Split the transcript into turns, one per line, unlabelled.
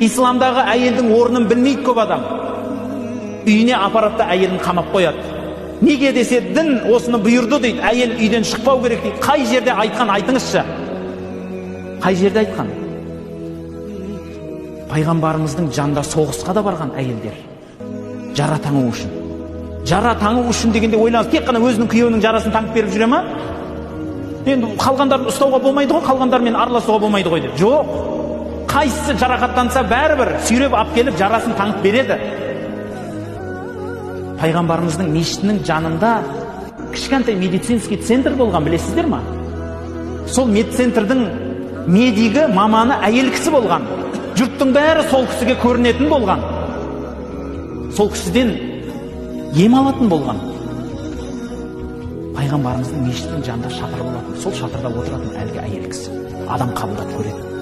Исламдағы әйелдің орнын білмейді көп адам. Үйіне апаратта әйелін қамап қояды. Неге десе, дін осыны бұйырды дейді, әйел үйден шықпау керек дейді. Қай жерде айтқан, айтыңызшы. Қай жерде айтқан? Пайғамбарымыздың жанында соғысқа да барған әйелдер. Жара таңу үшін. Жара таңу үшін дегенде ойлаңыз, тек қана өзінің күйеуінің жарасын таңып беріп жүре ма? Енді қалғандарды ұстауға болмайды ғой, қалғандармен араласуға болмайды ғой деп. Жоқ. Қайсысы жарақаттанса бәрібір сүйреп алып келіп жарасын таңып береді. Пайғамбарымыздың мешітінің жанында кішкентай медицинский центр болған, білесіздер ма? Сол медцентрдің медигі, маманы әйел кісі болған. Жұрттың бәрі сол кісіге көрінетін болған. Сол кісіден ем алатын болған. Пайғамбарымыздың мешітінің жанында шатыр болатын. Сол шатырда отыратын әлгі әйел кісі адам қабылдап көреді.